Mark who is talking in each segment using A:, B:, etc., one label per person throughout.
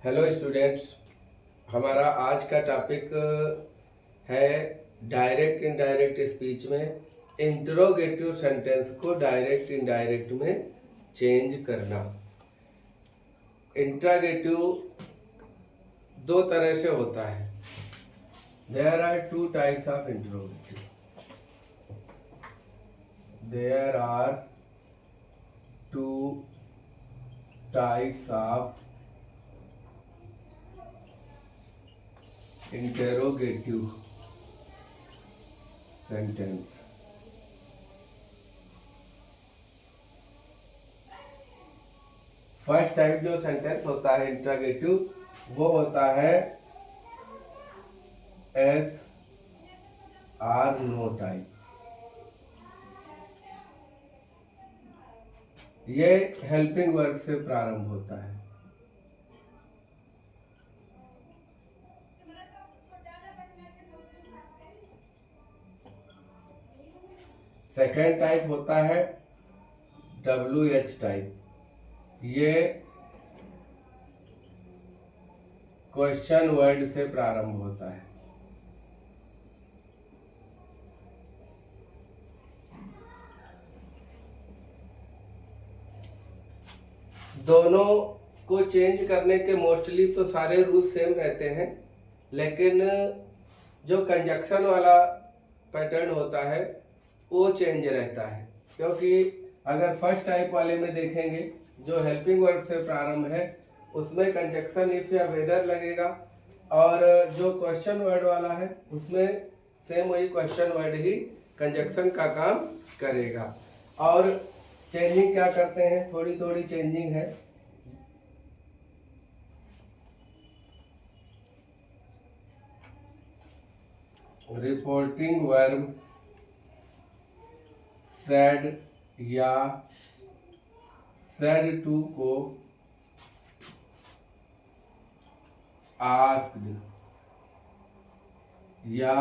A: Hello students, हमारा आज का टॉपिक है डायरेक्ट इनडायरेक्ट स्पीच में इंट्रोगेटिव सेंटेंस को डायरेक्ट इनडायरेक्ट में चेंज करना। इंट्रोगेटिव दो तरह से होता है। There are two types of interrogative. There are two types of interrogative sentence. First type जो सेंटेंस होता है इंट्रोगेटिव वो होता है एस आर नो टाइप। ये हेल्पिंग वर्ब से प्रारंभ होता है। सेकेंड टाइप होता है WH टाइप। ये क्वेश्चन वर्ड से प्रारंभ होता है। दोनों को चेंज करने के मोस्टली तो सारे रूल सेम रहते हैं, लेकिन जो कंजक्शन वाला पैटर्न होता है वो चेंज रहता है। क्योंकि अगर फर्स्ट टाइप वाले में देखेंगे जो हेल्पिंग वर्ब से प्रारंभ है उसमें कंजक्शन इफ या वेदर लगेगा, और जो क्वेश्चन वर्ड वाला है उसमें सेम वही क्वेश्चन वर्ड ही कंजक्शन का काम करेगा। और चेंजिंग क्या करते हैं, थोड़ी थोड़ी चेंजिंग है। रिपोर्टिंग वर्ब सेड या सेड टू को आस्क्ड या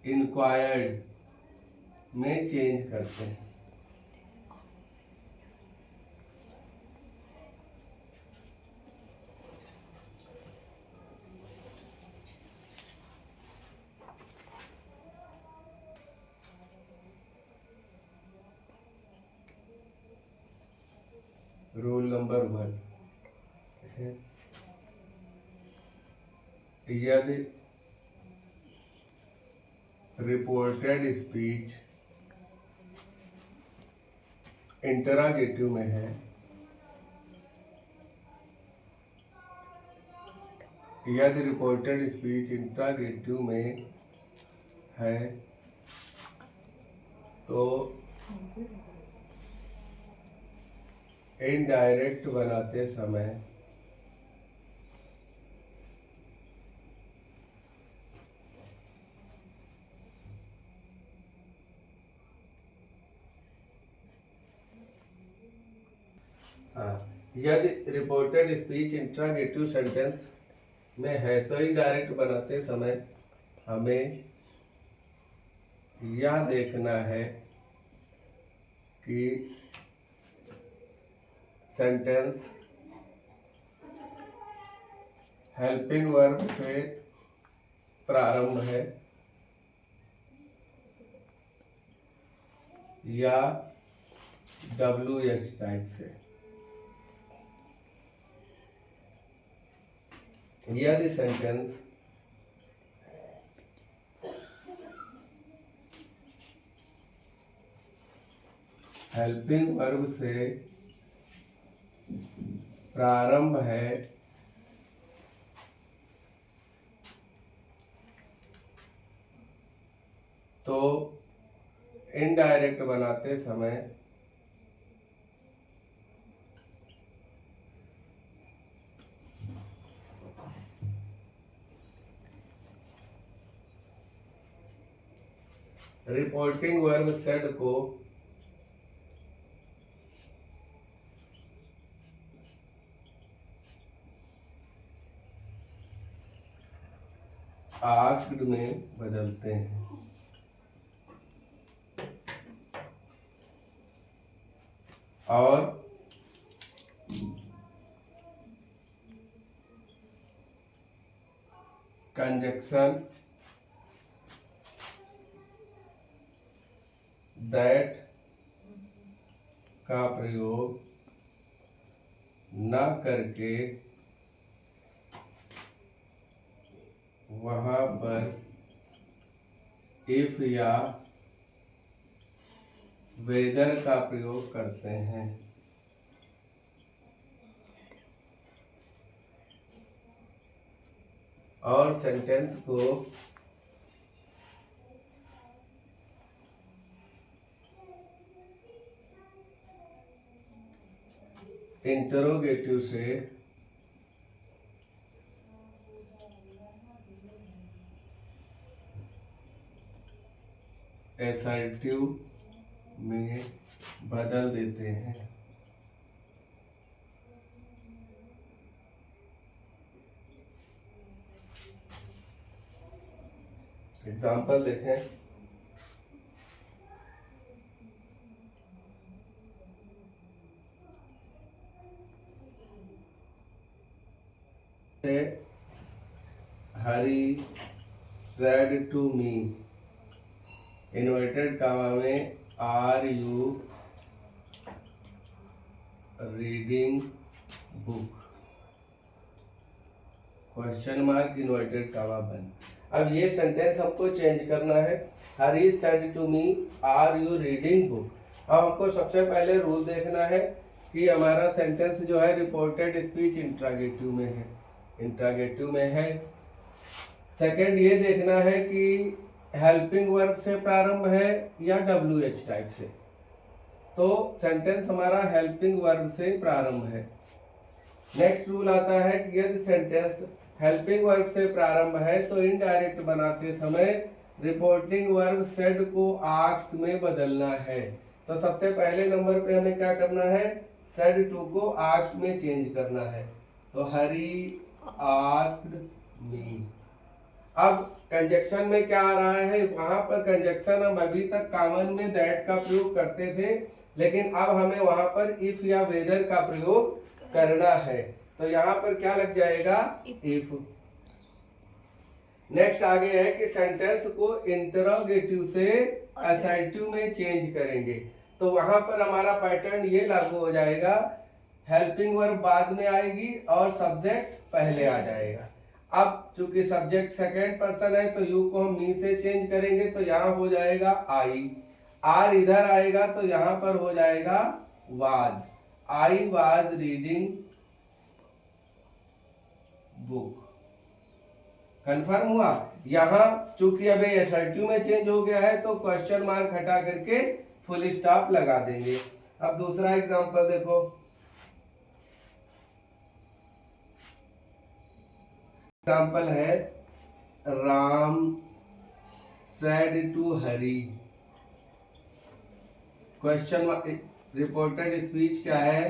A: इंक्वायर्ड में चेंज करते हैं। रूल नंबर 1, यदि रिपोर्टेड स्पीच इंटरोगेटिव में है, यदि रिपोर्टेड स्पीच इंटरोगेटिव में है तो इनडायरेक्ट बनाते समय यदि रिपोर्टेड स्पीच इंट्रोगेटिव सेंटेंस में है तो इनडायरेक्ट बनाते समय हमें यह देखना है कि सेंटेंस हेल्पिंग वर्ब से प्रारंभ है या WH टाइप से। यदि सेंटेंस हेल्पिंग वर्ब से प्रारंभ है तो इनडायरेक्ट बनाते समय रिपोर्टिंग वर्ब सेड को आस्क्ड में बदलते हैं। और कंजक्शन दैट का प्रयोग न करके वहां पर इफ या वेदर का प्रयोग करते हैं। और सेंटेंस को इंटरोगेटिव से असर्टिव में बदल देते हैं। एग्जाम्पल देखें। Hari said to me, inverted comma में are you reading book, question mark inverted comma बंद। अब ये सेंटेंस हमको चेंज करना है। Hari said to me are you reading book. अब हमको सबसे पहले रूल देखना है कि हमारा सेंटेंस जो है रिपोर्टेड स्पीच इंट्रागेटिव में है, इंट्रागेटिव में है। सेकंड ये देखना है कि हेल्पिंग वर्ब से प्रारंभ है या WH टाइप से। तो सेंटेंस हमारा हेल्पिंग वर्ब से प्रारंभ है। नेक्स्ट रूल आता है कि यदि सेंटेंस हेल्पिंग वर्ब से प्रारंभ है तो इनडायरेक्ट बनाते समय रिपोर्टिंग वर्ब सेड को आस्क्ड में बदलना है। तो सबसे पहले नंबर पे हमें क्या करना है, सेड टू को आस्क्ड में चेंज करना है। तो हरी आस्क्ड मी। अब कंजक्शन में क्या आ रहा है, वहां पर कंजक्शन हम अभी तक कॉमन में दैट का प्रयोग करते थे, लेकिन अब हमें वहां पर इफ या वेदर का प्रयोग करना है। तो यहाँ पर क्या लग जाएगा, इफ। नेक्स्ट आगे है कि सेंटेंस को इंटरोगेटिव से असर्टिव में चेंज करेंगे। तो वहां पर हमारा पैटर्न ये लागू हो जाएगा, हेल्पिंग वर्ब बाद में आएगी और सब्जेक्ट पहले आ जाएगा। अब चूंकि सब्जेक्ट सेकेंड पर्सन है तो यू को हम मी से चेंज करेंगे, तो यहाँ हो जाएगा आई। आर इधर आएगा तो यहाँ पर हो जाएगा was. I was reading book. Confirm हुआ। यहाँ चूंकि अब ये असर्टिव में चेंज हो गया है तो क्वेश्चन मार्क हटा करके फुल स्टॉप लगा देंगे। अब दूसरा एग्जांपल देखो। एग्जाम्पल है Ram said to Hari. Question reported speech क्या है,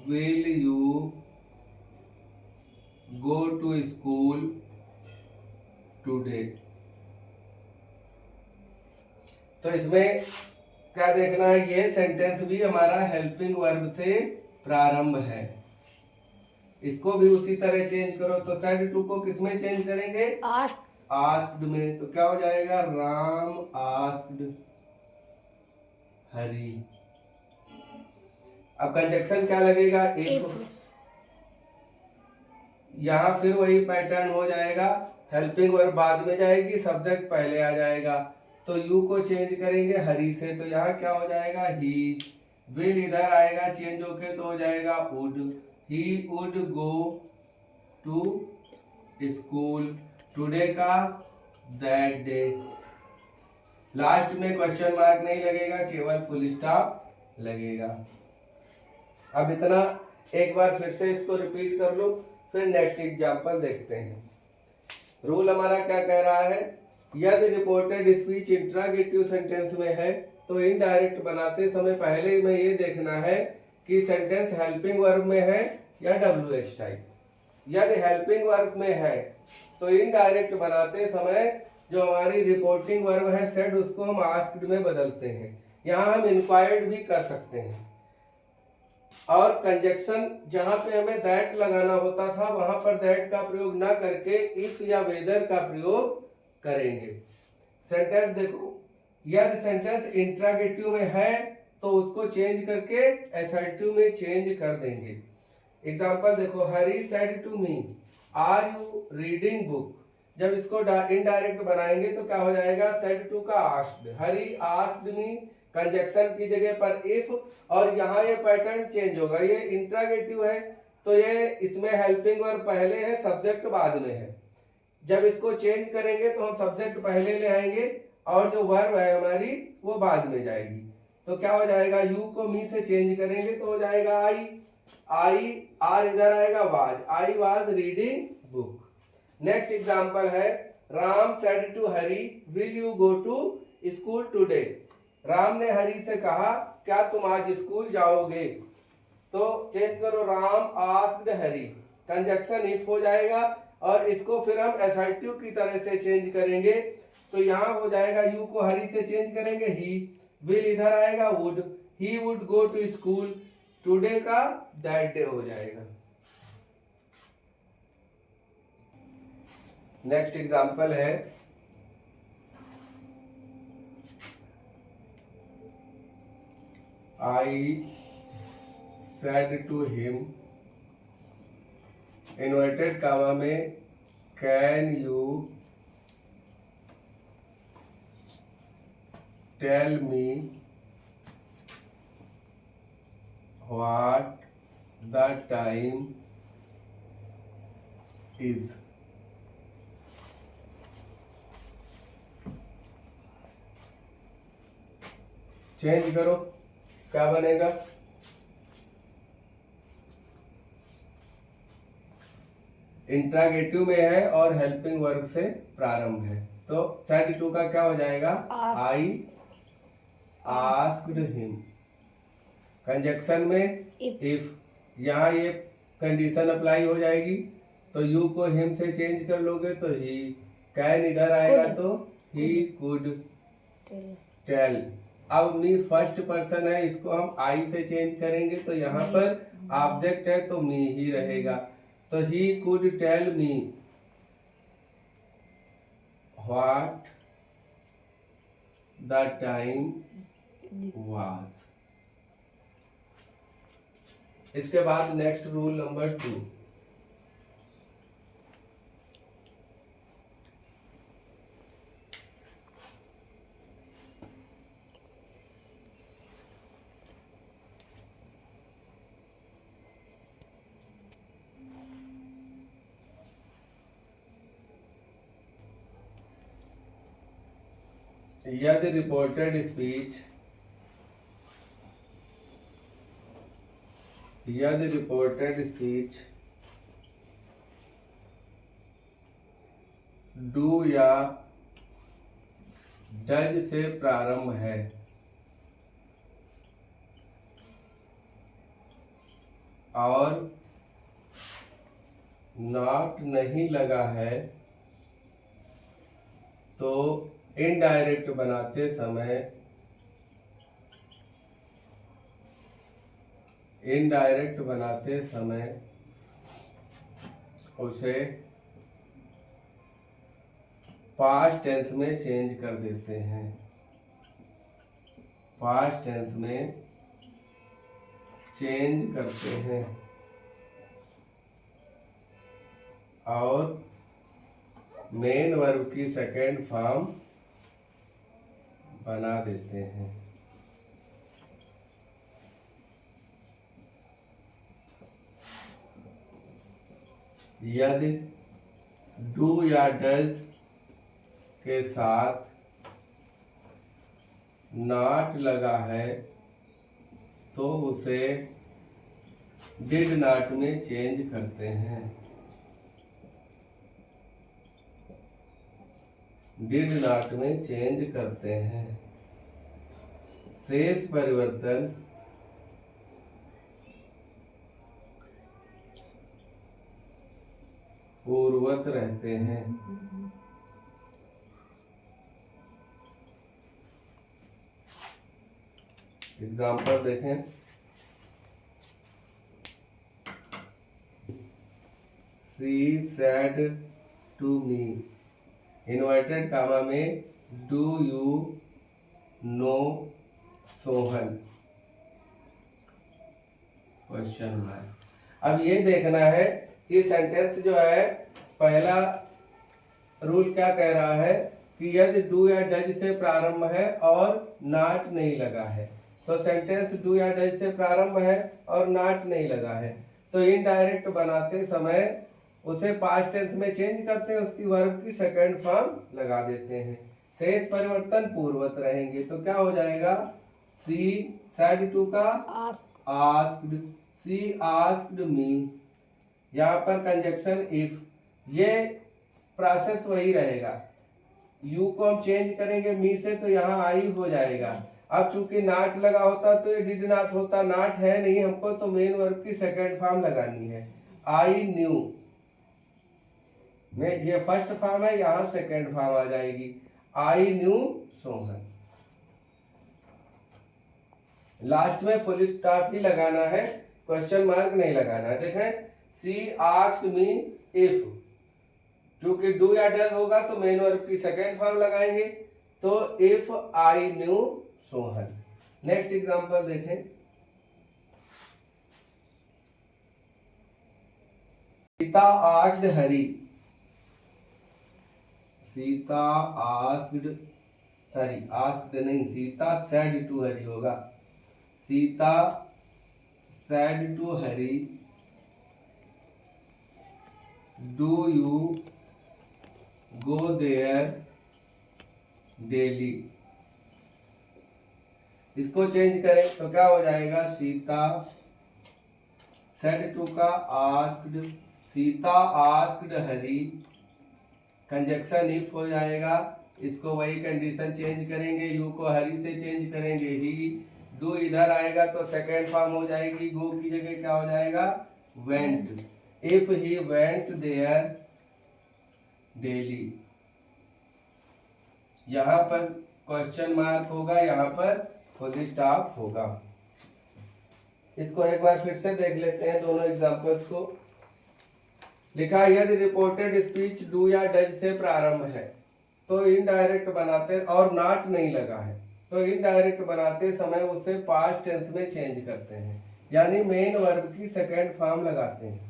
A: will you go to school today. तो इसमें क्या देखना है, ये सेंटेंस भी हमारा हेल्पिंग वर्ब से प्रारंभ है। इसको भी उसी तरह चेंज करो। तो सेड टू को किस में चेंज करेंगे, आस्क्ड में। तो क्या हो जाएगा, राम आस्क्ड हरी। अब कंजक्शन क्या लगेगा, इफ। यहाँ फिर वही पैटर्न हो जाएगा, हेल्पिंग वर्ब बाद में जाएगी, सब्जेक्ट पहले आ जाएगा। तो यू को चेंज करेंगे हरी से, तो यहाँ क्या हो जाएगा, ही। विल इधर आएगा चेंज होके तो हो जाएगा would. He would go to school today का that day। लास्ट में क्वेश्चन मार्क नहीं लगेगा, केवल फुल स्टॉप लगेगा। अब इतना एक बार फिर से इसको रिपीट कर लो, फिर नेक्स्ट एग्जांपल देखते हैं। रूल हमारा क्या कह रहा है, यदि रिपोर्टेड स्पीच इंट्रागेटिव सेंटेंस में है तो इनडायरेक्ट बनाते समय पहले में ये देखना है कि सेंटेंस हेल्पिंग वर्ब में है या WH टाइप। यदि हेल्पिंग वर्ब में है तो इनडायरेक्ट बनाते समय जो हमारी रिपोर्टिंग वर्ब है सेड, उसको हम आस्क्ड में बदलते हैं। यहाँ हम इंक्वायर्ड भी कर सकते हैं। और कंजक्शन जहां पे हमें दैट लगाना होता था वहां पर दैट का प्रयोग ना करके इफ या वेदर का प्रयोग करेंगे। सेंटेंस देखो, यदि सेंटेंस इंट्रागेटिव में है तो उसको चेंज करके असर्टिव में चेंज कर देंगे। एग्जांपल देखो, Hari said to me are you reading book. जब इसको इनडायरेक्ट बनाएंगे तो क्या हो जाएगा, सेड टू का asked, Hari asked me, conjunction की जगह पर इफ, और यहाँ ये पैटर्न चेंज होगा। ये इंट्रागेटिव है तो ये इसमें हेल्पिंग वर्ब पहले है, सब्जेक्ट बाद में है। जब इसको चेंज करेंगे तो हम सब्जेक्ट पहले ले आएंगे और जो वर्ब है हमारी वो बाद में जाएगी। तो क्या हो जाएगा, यू को मी से चेंज करेंगे तो हो जाएगा आई, आर इधर आएगा was, I was reading book. Next example है, Ram said to Hari will you go to school today. Ram ने हरी से कहा क्या तुम आज स्कूल जाओगे। तो चेंज करो, Ram asked Hari, conjunction if हो जाएगा और इसको फिर हम असर्टिव की तरह से चेंज करेंगे। तो यहाँ हो जाएगा, यू को हरी से चेंज करेंगे ही, विल इधर आएगा would, he would go to school, today का दैट डे हो जाएगा। नेक्स्ट एग्जांपल है, I said to him, inverted comma में, can you tell me what the time is. Change करो, क्या बनेगा, इंट्रागेटिव में है और हेल्पिंग वर्ब से प्रारंभ है। तो सेड टू का क्या हो जाएगा, आई आस्क्ड हिम, कंजक्शन में इफ, यहाँ ये कंडीशन अप्लाई हो जाएगी तो यू को हिम से चेंज कर लोगे तो ही, कैन इधर आएगा तो ही कुड टेल। अब मी फर्स्ट पर्सन है, इसको हम आई से चेंज करेंगे तो यहाँ पर ऑब्जेक्ट है तो मी ही रहेगा। तो he could tell me what the time was. इसके बाद नेक्स्ट रूल नंबर 2, यदि रिपोर्टेड स्पीच, यदि रिपोर्टेड स्पीच डू या डज से प्रारंभ है और नॉट नहीं लगा है तो इनडायरेक्ट बनाते समय, इनडायरेक्ट बनाते समय उसे पास्ट टेंस में चेंज कर देते हैं, पास्ट टेंस में चेंज करते हैं और मेन वर्ब की सेकेंड फॉर्म बना देते हैं। यदि डू या डज के साथ नॉट लगा है तो उसे डिड नॉट में चेंज करते हैं, डिड नॉट में चेंज करते हैं। शेष परिवर्तन पूर्ववत रहते हैं। एग्जाम्पल देखें, she said to me, inverted comma में, do you know Sohan, question mark. अब ये देखना है कि सेंटेंस जो है, पहला रूल क्या कह रहा है कि यदि डू या डज से प्रारंभ है और नॉट नहीं लगा है, तो सेंटेंस डू या डज से प्रारंभ है और नॉट नहीं लगा है, तो इनडायरेक्ट बनाते समय उसे पास्ट टेंस में चेंज करते हैं, उसकी वर्ब की सेकंड फॉर्म लगा देते हैं, शेष परिवर्तन पूर्ववत रहेंगे। तो क्या हो जाएगा, सी सेड टू का आस्क्ड, सी आस्क्ड मी, यहाँ पर कंजक्शन इफ, ये प्रोसेस वही रहेगा। यू को हम चेंज करेंगे मी से, तो यहाँ आई हो जाएगा। अब चूंकि नाट लगा होता तो ये डिड नॉट होता, नाट है नहीं हमको, तो मेन वर्ब की सेकंड फॉर्म लगानी है। आई न्यू में ये फर्स्ट फॉर्म है, यहाँ सेकंड फॉर्म आ जाएगी, आई न्यू सोहन। लास्ट में फुल स्टॉप ही लगाना है, क्वेश्चन मार्क नहीं लगाना है। देखें, सी आस्क्ड मी इफ, चूंकि डू या डज होगा तो मेन वर्ब की सेकेंड फॉर्म लगाएंगे, तो if I knew Sohan. Next example देखें, Sita asked Hari, Sita asked, sorry asked नहीं, सीता सेड टू हरी होगा, Sita said to Hari, do you go there daily. इसको चेंज करें तो क्या हो जाएगा, सीता सेड टू का asked, Sita asked Hari, conjunction if हो जाएगा, इसको वही कंडीशन चेंज करेंगे, यू को हरी से चेंज करेंगे ही, डू इधर आएगा तो सेकेंड फॉर्म हो जाएगी, गो की जगह क्या हो जाएगा, went, if he went their daily. यहां पर क्वेश्चन मार्क होगा, यहां पर फुल स्टॉप होगा। इसको एक बार फिर से देख लेते हैं दोनों एग्जांपल्स को। लिखा, यदि रिपोर्टेड स्पीच डू या डज से प्रारंभ है तो इनडायरेक्ट बनाते, और नॉट नहीं लगा है तो इनडायरेक्ट बनाते समय उसे पास्ट टेंस में चेंज करते हैं, यानी मेन वर्ब की सेकेंड फॉर्म लगाते हैं।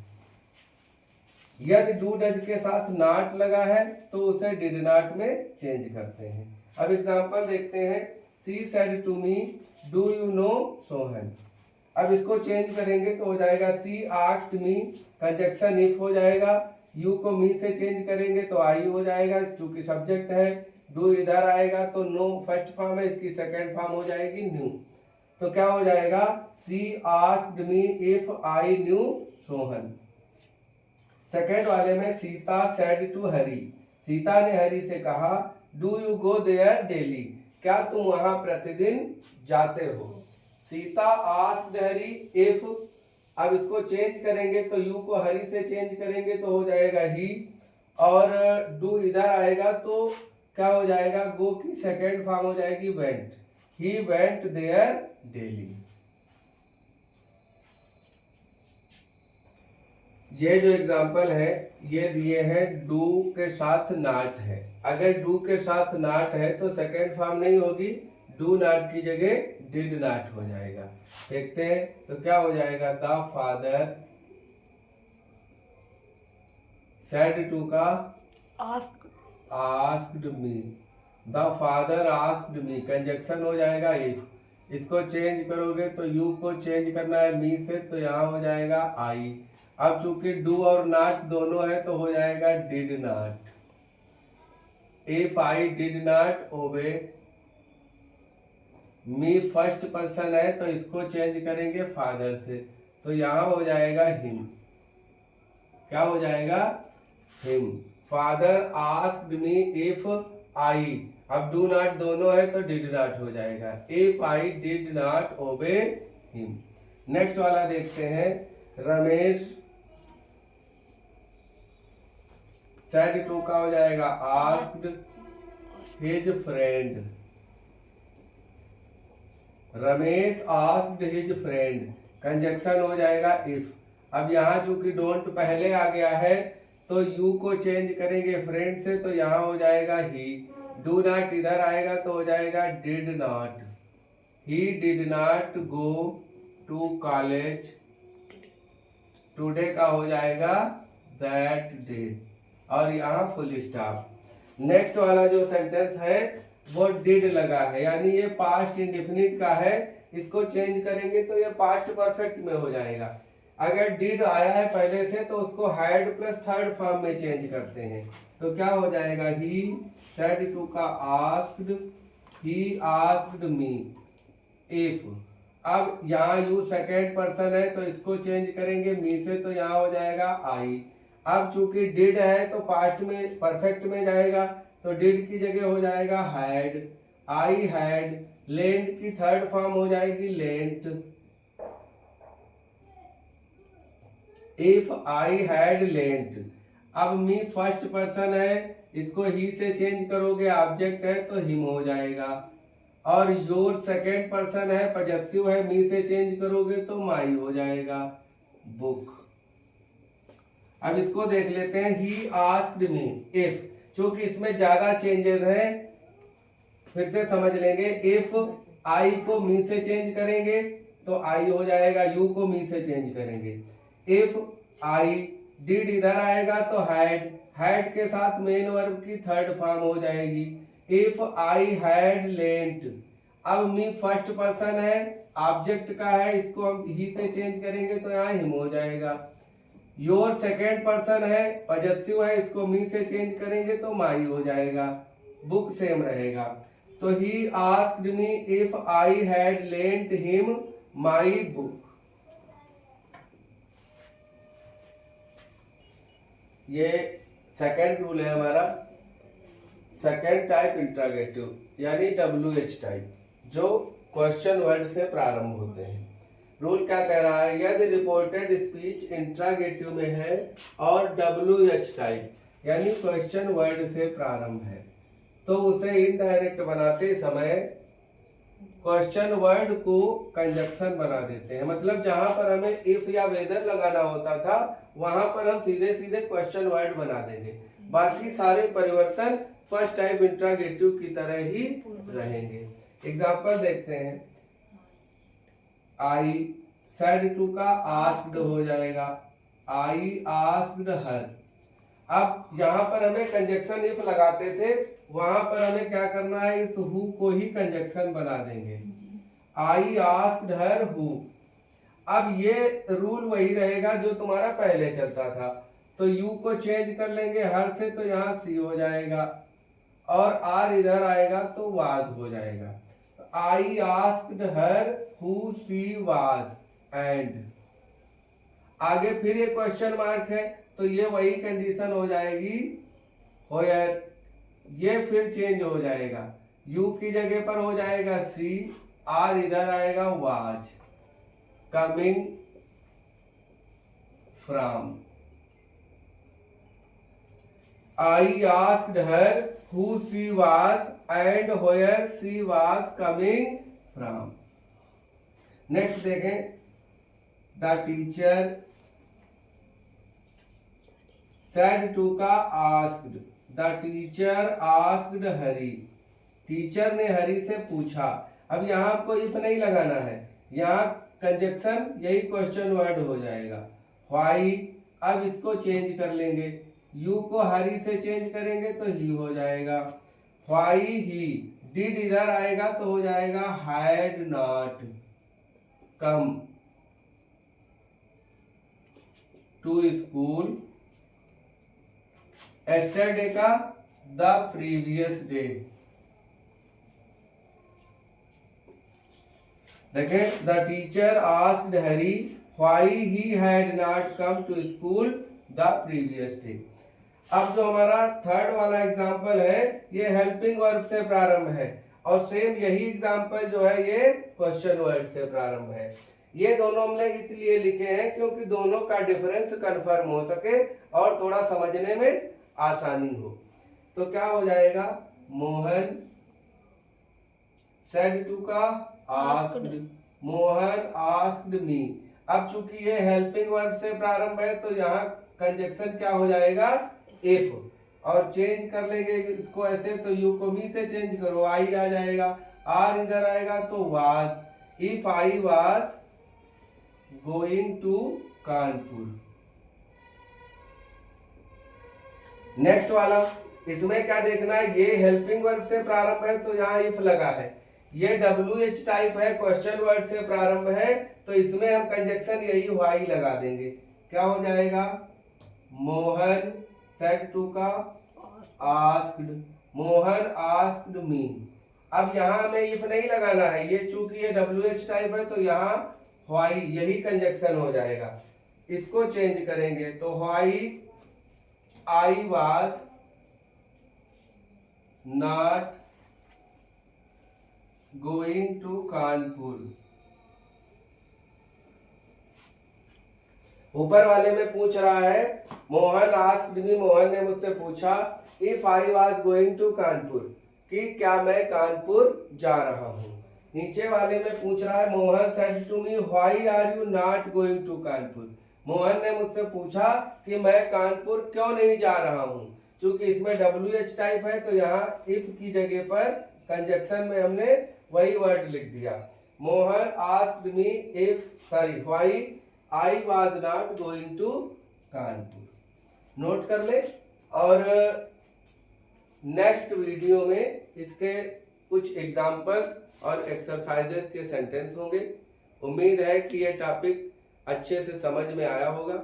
A: यदि डू डज के साथ नॉट लगा है तो उसे डिड नॉट में चेंज करते हैं। अब एग्जांपल देखते हैं, she said to me, do you know Sohan. अब इसको चेंज करेंगे तो हो जाएगा, she asked me, conjunction if हो जाएगा, यू को मी से चेंज करेंगे तो आई हो जाएगा, चूंकि सब्जेक्ट है, डू इधर आएगा तो नो फर्स्ट फॉर्म है, इसकी सेकेंड फॉर्म हो जाएगी न्यू। तो क्या हो जाएगा, she asked me if I knew Sohan. Second वाले में, सीता सेड टू हरी, सीता ने हरी से कहा, do you go there daily, क्या तुम वहां प्रतिदिन जाते हो। सीता आस्क्ड हरी इफ, अब इसको चेंज करेंगे तो यू को हरी से चेंज करेंगे तो हो जाएगा ही, और डू इधर आएगा तो क्या हो जाएगा, गो की सेकेंड फॉर्म हो जाएगी went, he went their daily. ये जो एग्जाम्पल है ये दिए हैं डू के साथ नॉट है, अगर डू के साथ नॉट है तो सेकेंड फॉर्म नहीं होगी, डू नॉट की जगह डिड नॉट हो जाएगा। देखते हैं तो क्या हो जाएगा, द फादर सेड टू का asked me, the father asked me, conjunction हो जाएगा इफ, इसको चेंज करोगे तो यू को चेंज करना है मी से, तो यहाँ हो जाएगा आई। अब चूंकि डू और नॉट दोनों है तो हो जाएगा did not, if I did not obey, me first person है तो इसको चेंज करेंगे फादर से, तो यहां हो जाएगा हिम, क्या हो जाएगा, him. Father asked me if आई, अब डू नॉट दोनों है तो डिड नॉट हो जाएगा, if I did not obey him. Next वाला देखते हैं, रमेश सेड टू का हो जाएगा asked his friend, Ramesh asked his friend, conjunction हो जाएगा इफ। अब यहाँ चूंकि डोंट पहले आ गया है तो यू को चेंज करेंगे फ्रेंड से, तो यहाँ हो जाएगा ही। डू नॉट इधर आएगा तो हो जाएगा did not. He did not go to college today का हो जाएगा दैट डे, और यहाँ फुल स्टॉप। नेक्स्ट वाला जो सेंटेंस है वो डिड लगा है, यानी ये पास्ट इंडेफिनिट का है, इसको चेंज करेंगे तो ये पास्ट परफेक्ट में हो जाएगा। अगर डिड आया है पहले से तो उसको हैड प्लस थर्ड फॉर्म में चेंज करते हैं, तो क्या हो जाएगा ही सेड टू का asked, he asked me if. अब यहाँ यू सेकेंड पर्सन है तो इसको चेंज करेंगे मी से, तो यहाँ हो जाएगा आई। अब चूंकि डिड है तो पास्ट में परफेक्ट में जाएगा, तो डिड की जगह हो जाएगा हैड, आई हैड। लेंट की थर्ड फॉर्म हो जाएगी lent. If I had lent. अब मी फर्स्ट पर्सन है, इसको ही से चेंज करोगे, ऑब्जेक्ट है तो हिम हो जाएगा। और योर सेकेंड पर्सन है, पजेसिव है, मी से चेंज करोगे तो माई हो जाएगा बुक। अब इसको देख लेते हैं, ही आस्क्ड मी इफ। चूंकि इसमें ज्यादा चेंजेस हैं, फिर से समझ लेंगे। इफ आई को मी से चेंज करेंगे तो आई हो जाएगा, यू को मी से चेंज करेंगे। इफ आई, डिड इधर आएगा तो हैड, हैड के साथ मेन वर्ब की थर्ड फॉर्म हो जाएगी। If I had lent. अब मी फर्स्ट पर्सन है, ऑब्जेक्ट का है, इसको हम ही से चेंज करेंगे तो यहाँ हिम हो जाएगा। योर सेकेंड पर्सन है, पजेसिव है, इसको मी से चेंज करेंगे तो माई हो जाएगा। बुक सेम रहेगा। तो he asked me if I had lent him my book. ये सेकेंड रूल है हमारा, सेकेंड टाइप इंट्रागेटिव, यानी WH टाइप, जो क्वेश्चन वर्ड से प्रारंभ होते हैं। रूल क्या कह रहा है, यदि रिपोर्टेड स्पीच इंट्रागेटिव में है और WH टाइप यानी क्वेश्चन वर्ड से प्रारंभ है, तो उसे इनडायरेक्ट बनाते समय क्वेश्चन वर्ड को कंजक्शन बना देते हैं। मतलब जहां पर हमें इफ या वेदर लगाना होता था, वहां पर हम सीधे सीधे क्वेश्चन वर्ड बना देंगे। बाकी सारे परिवर्तन फर्स्ट टाइप इंट्रागेटिव की तरह ही रहेंगे। एग्जाम्पल देखते हैं। आई सेड टू का आस्क्ड हो जाएगा, आई आस्क्ड हर। अब यहाँ पर हमें कंजक्शन इफ लगाते थे, वहां पर हमें क्या करना है, इस हु को ही कंजक्शन बना देंगे। I asked her who. अब ये रूल वही रहेगा जो तुम्हारा पहले चलता था, तो यू को चेंज कर लेंगे हर से, तो यहाँ सी हो जाएगा, और आर इधर आएगा तो वाज हो जाएगा। I asked her who she was and. आगे फिर ये क्वेश्चन मार्क है, तो ये वही कंडीशन हो जाएगी होयर, ये फिर चेंज हो जाएगा, यू की जगह पर हो जाएगा सी, आर इधर आएगा was coming from. I asked her who she was and where she was coming from. Next देखें, द टीचर सेड टू का asked, the teacher asked Hari. Teacher ने हरी से पूछा। अब यहाँ आपको इफ नहीं लगाना है, यहाँ कंजक्शन यही क्वेश्चन वर्ड हो जाएगा व्हाई। अब इसको चेंज कर लेंगे, यू को हरी से चेंज करेंगे तो ही हो जाएगा व्हाई ही। डिड इधर आएगा तो हो जाएगा had not come to school yesterday का द प्रीवियस डे। देखें, the teacher asked Hari why he had not come to school the previous day. अब जो हमारा थर्ड वाला एग्जाम्पल है, ये हेल्पिंग वर्ब से प्रारंभ है, और सेम यही एग्जाम्पल जो है ये क्वेश्चन वर्ड से प्रारंभ है। ये दोनों हमने इसलिए लिखे हैं क्योंकि दोनों का डिफरेंस कंफर्म हो सके और थोड़ा समझने में आसानी हो। तो क्या हो जाएगा, मोहन सेड टू का आस्क्ड, मोहन आस्क्ड मी। अब चूंकि ये हेल्पिंग वर्ब से प्रारंभ है तो यहाँ कंजक्शन क्या हो जाएगा, इफ। और चेंज कर लेंगे इसको ऐसे, तो यू को मी से चेंज करो, आई आ जाएगा, आर इधर आएगा तो was. If I was going to Kanpur. Next वाला, इसमें क्या देखना है, ये हेल्पिंग वर्ब से प्रारंभ है तो यहाँ इफ लगा है। ये WH टाइप है, क्वेश्चन वर्ड से प्रारंभ है, तो इसमें हम कंजक्शन यही व्हाई लगा देंगे। क्या हो जाएगा, मोहन सेड टू का आस्क्ड, मोहन आस्क्ड मी। अब यहाँ हमें इफ नहीं लगाना है, ये चूंकि ये WH टाइप है तो यहाँ व्हाई यही कंजक्शन हो जाएगा। इसको चेंज करेंगे तो why I was not going to Kanpur. ऊपर वाले में पूछ रहा है, मोहन आस्क्ड मी, मोहन ने मुझसे पूछा, if I was going to Kanpur, कि क्या मैं कानपुर जा रहा हूँ। नीचे वाले में पूछ रहा है, Mohan said to me why are you not going to Kanpur. Mohan ने मुझसे पूछा कि मैं कानपुर क्यों नहीं जा रहा हूँ। क्योंकि इसमें WH टाइप है तो यहाँ इफ की जगह पर कंजक्शन में हमने वही वर्ड लिख दिया। Mohan asked me why I was not going to Kanpur. Note कर ले, और नेक्स्ट वीडियो में इसके कुछ एग्जाम्पल्स और एक्सरसाइजेस के सेंटेंस होंगे। उम्मीद है कि ये टॉपिक अच्छे से समझ में आया होगा।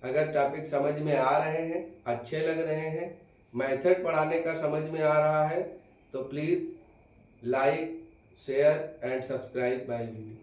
A: अगर टॉपिक समझ में आ रहे हैं, अच्छे लग रहे हैं, मेथड पढ़ाने का समझ में आ रहा है, तो please like, share and subscribe my video.